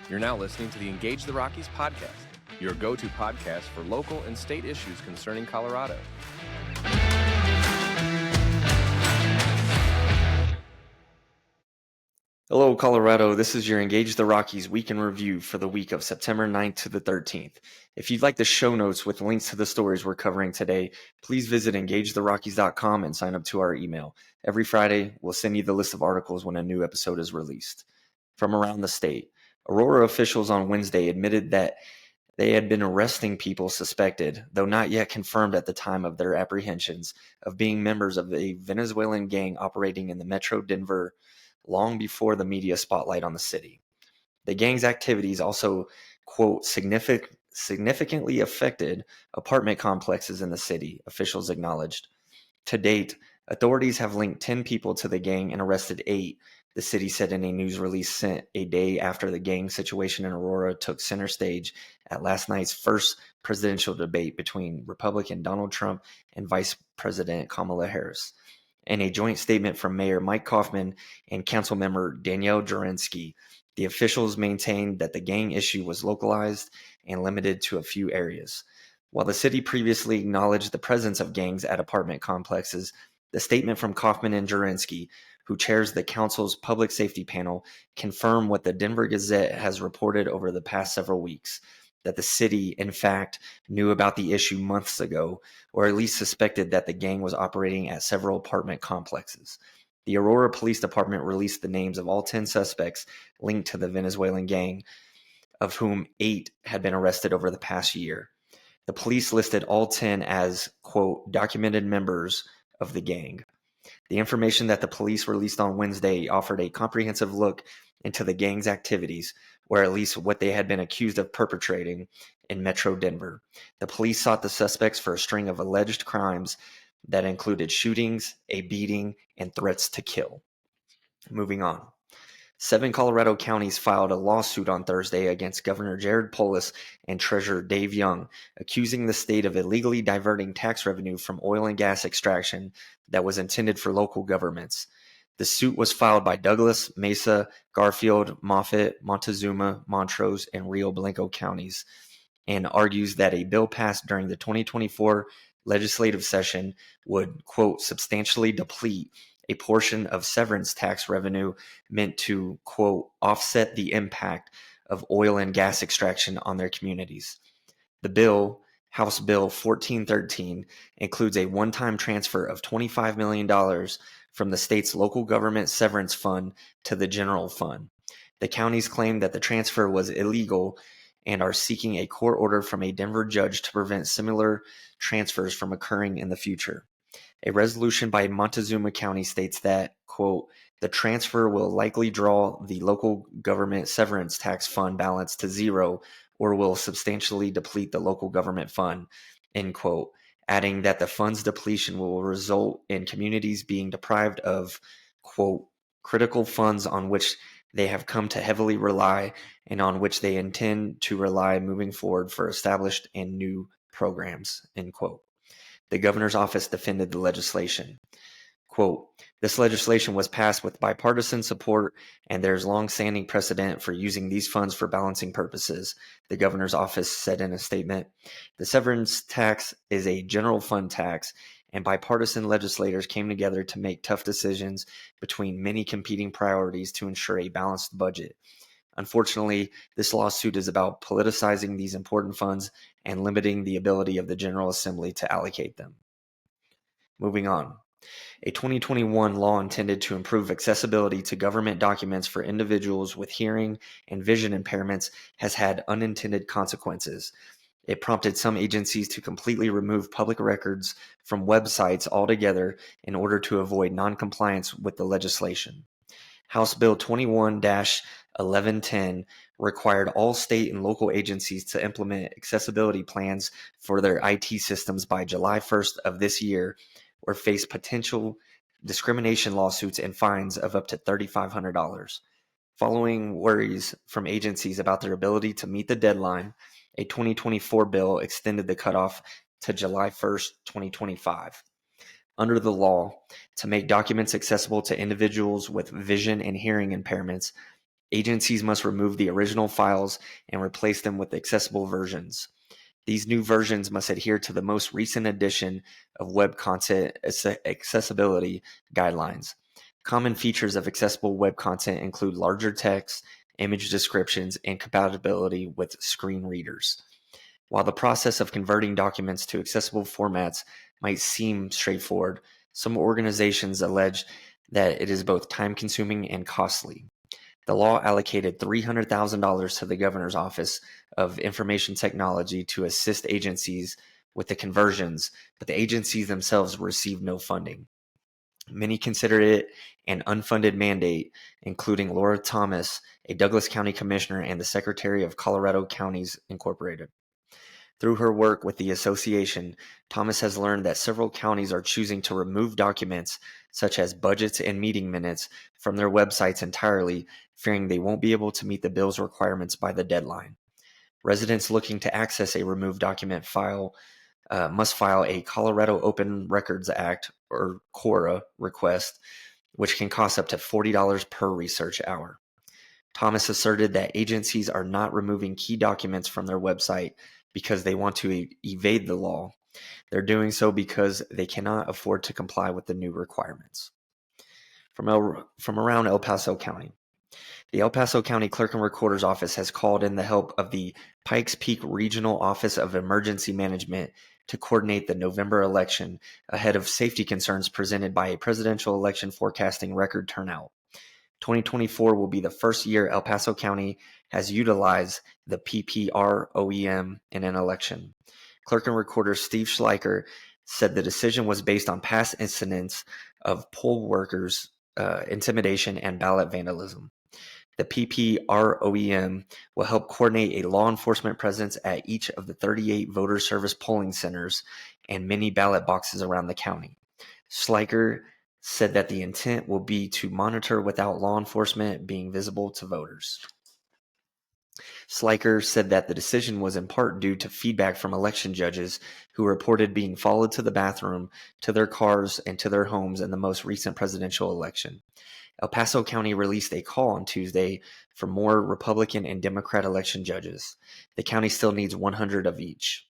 You're now listening to the Engage the Rockies podcast, your go-to podcast for local and state issues concerning Colorado. Hello, Colorado. This is your Engage the Rockies week in review for the week of September 9th to the 13th. If you'd like the show notes with links to the stories we're covering today, please visit engagetherockies.com and sign up to our email. Every Friday, we'll send you the list of articles when a new episode is released. From around the state, Aurora officials on Wednesday admitted that they had been arresting people suspected, though not yet confirmed at the time of their apprehensions, of being members of a Venezuelan gang operating in the Metro Denver long before the media spotlight on the city. The gang's activities also, quote, significantly affected apartment complexes in the city, officials acknowledged. To date, authorities have linked 10 people to the gang and arrested 8, the city said in a news release sent a day after the gang situation in Aurora took center stage at last night's first presidential debate between Republican Donald Trump and Vice President Kamala Harris. In a joint statement from Mayor Mike Kaufman and Councilmember Danielle Jurenski, the officials maintained that the gang issue was localized and limited to a few areas. While the city previously acknowledged the presence of gangs at apartment complexes, the statement from Kaufman and Jurenski, who chairs the council's public safety panel, confirmed what the Denver Gazette has reported over the past several weeks, that the city, in fact, knew about the issue months ago, or at least suspected that the gang was operating at several apartment complexes. The Aurora Police Department released the names of all 10 suspects linked to the Venezuelan gang, of whom 8 had been arrested over the past year. The police listed all 10 as, quote, documented members of the gang. The information that the police released on Wednesday offered a comprehensive look into the gang's activities, or at least what they had been accused of perpetrating in Metro Denver. The police sought the suspects for a string of alleged crimes that included shootings, a beating, and threats to kill. Moving on. 7 Colorado counties filed a lawsuit on Thursday against Governor Jared Polis and Treasurer Dave Young, accusing the state of illegally diverting tax revenue from oil and gas extraction that was intended for local governments. The suit was filed by Douglas, Mesa, Garfield, Moffett, Montezuma, Montrose, and Rio Blanco counties, and argues that a bill passed during the 2024 legislative session would, quote, substantially deplete a portion of severance tax revenue meant to, quote, offset the impact of oil and gas extraction on their communities. The bill, House Bill 1413, includes a one-time transfer of $25 million from the state's local government severance fund to the general fund. The counties claim that the transfer was illegal and are seeking a court order from a Denver judge to prevent similar transfers from occurring in the future. A resolution by Montezuma County states that, quote, the transfer will likely draw the local government severance tax fund balance to zero or will substantially deplete the local government fund, end quote, adding that the fund's depletion will result in communities being deprived of, quote, critical funds on which they have come to heavily rely and on which they intend to rely moving forward for established and new programs, end quote. The governor's office defended the legislation. Quote, this legislation was passed with bipartisan support, and there's long-standing precedent for using these funds for balancing purposes, the governor's office said in a statement. The severance tax is a general fund tax, and bipartisan legislators came together to make tough decisions between many competing priorities to ensure a balanced budget. Unfortunately, this lawsuit is about politicizing these important funds and limiting the ability of the General Assembly to allocate them. Moving on. A 2021 law intended to improve accessibility to government documents for individuals with hearing and vision impairments has had unintended consequences. It prompted some agencies to completely remove public records from websites altogether in order to avoid noncompliance with the legislation. House Bill 21-1110 required all state and local agencies to implement accessibility plans for their IT systems by July 1st of this year, or face potential discrimination lawsuits and fines of up to $3,500. Following worries from agencies about their ability to meet the deadline, a 2024 bill extended the cutoff to July 1st, 2025. Under the law, to make documents accessible to individuals with vision and hearing impairments, Agencies must remove the original files and replace them with accessible versions. These new versions must adhere to the most recent edition of Web Content Accessibility Guidelines. Common features of accessible web content include larger text, image descriptions, and compatibility with screen readers. While the process of converting documents to accessible formats might seem straightforward, some organizations allege that it is both time-consuming and costly. The law allocated $300,000 to the Governor's Office of Information Technology to assist agencies with the conversions, but the agencies themselves received no funding. Many consider it an unfunded mandate, including Laura Thomas, a Douglas County Commissioner and the Secretary of Colorado Counties Incorporated. Through her work with the association, Thomas has learned that several counties are choosing to remove documents such as budgets and meeting minutes from their websites entirely, fearing they won't be able to meet the bill's requirements by the deadline. Residents looking to access a removed document file must file a Colorado Open Records Act, or CORA, request, which can cost up to $40 per research hour. Thomas asserted that agencies are not removing key documents from their website because they want to evade the law. They're doing so because they cannot afford to comply with the new requirements. From around El Paso County. The El Paso County Clerk and Recorder's Office has called in the help of the Pikes Peak Regional Office of Emergency Management to coordinate the November election ahead of safety concerns presented by a presidential election forecasting record turnout. 2024 will be the first year El Paso County has utilized the PPROEM in an election. Clerk and Recorder Steve Schleicher said the decision was based on past incidents of poll workers, intimidation, and ballot vandalism. The PPROEM will help coordinate a law enforcement presence at each of the 38 voter service polling centers and many ballot boxes around the county. Schleicher said that the intent will be to monitor without law enforcement being visible to voters. Schleicher said that the decision was in part due to feedback from election judges who reported being followed to the bathroom, to their cars, and to their homes in the most recent presidential election. El Paso County released a call on Tuesday for more Republican and Democrat election judges. The county still needs 100 of each.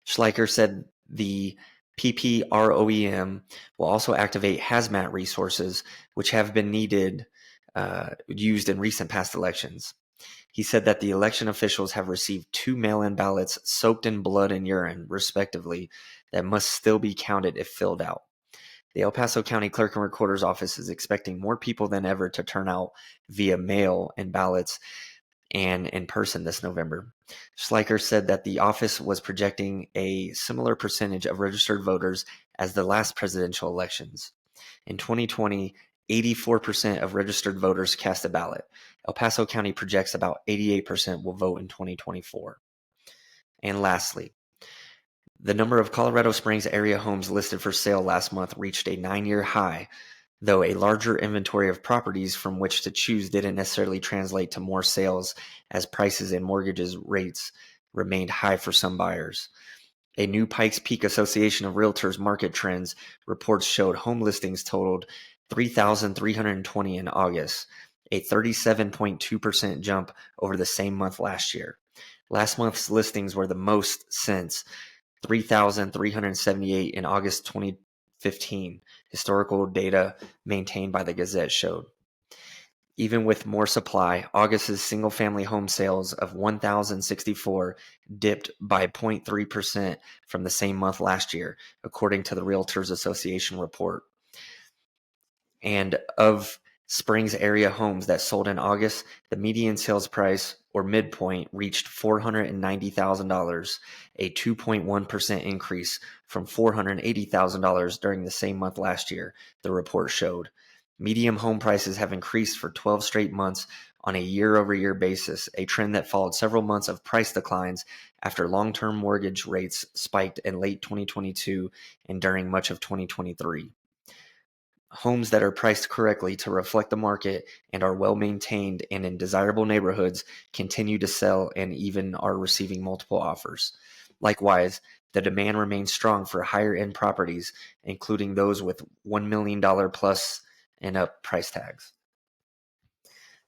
Schleicher said the PPROEM will also activate hazmat resources, which have been used in recent past elections. He said that the election officials have received 2 mail-in ballots soaked in blood and urine, respectively, that must still be counted if filled out. The El Paso County Clerk and Recorder's Office is expecting more people than ever to turn out via mail and ballots and in person this November. Schleicher said that the office was projecting a similar percentage of registered voters as the last presidential elections. In 2020, 84% of registered voters cast a ballot. El Paso County projects about 88% will vote in 2024. And lastly, the number of Colorado Springs area homes listed for sale last month reached a 9-year high, though a larger inventory of properties from which to choose didn't necessarily translate to more sales as prices and mortgages rates remained high for some buyers. A new Pikes Peak Association of Realtors market trends reports showed home listings totaled 3,320 in August, a 37.2% jump over the same month last year. Last month's listings were the most since 3,378 in August 2015, historical data maintained by the Gazette showed. Even with more supply, August's single-family home sales of 1,064 dipped by 0.3% from the same month last year, according to the Realtors Association report. And of Springs area homes that sold in August, the median sales price, or midpoint, reached $490,000, a 2.1% increase from $480,000 during the same month last year, the report showed. Median home prices have increased for 12 straight months on a year-over-year basis, a trend that followed several months of price declines after long-term mortgage rates spiked in late 2022 and during much of 2023. Homes that are priced correctly to reflect the market and are well maintained and in desirable neighborhoods continue to sell and even are receiving multiple offers. Likewise, the demand remains strong for higher end properties, including those with $1 million plus and up price tags.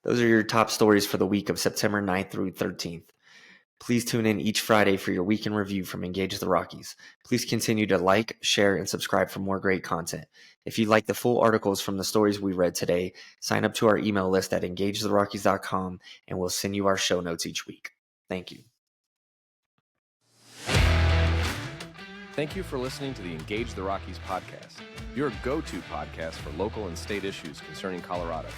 Those are your top stories for the week of September 9th through 13th. Please tune in each Friday for your week in review from Engage the Rockies. Please continue to like, share, and subscribe for more great content. If you'd like the full articles from the stories we read today, sign up to our email list at engagetherockies.com and we'll send you our show notes each week. Thank you. Thank you for listening to the Engage the Rockies podcast, your go-to podcast for local and state issues concerning Colorado.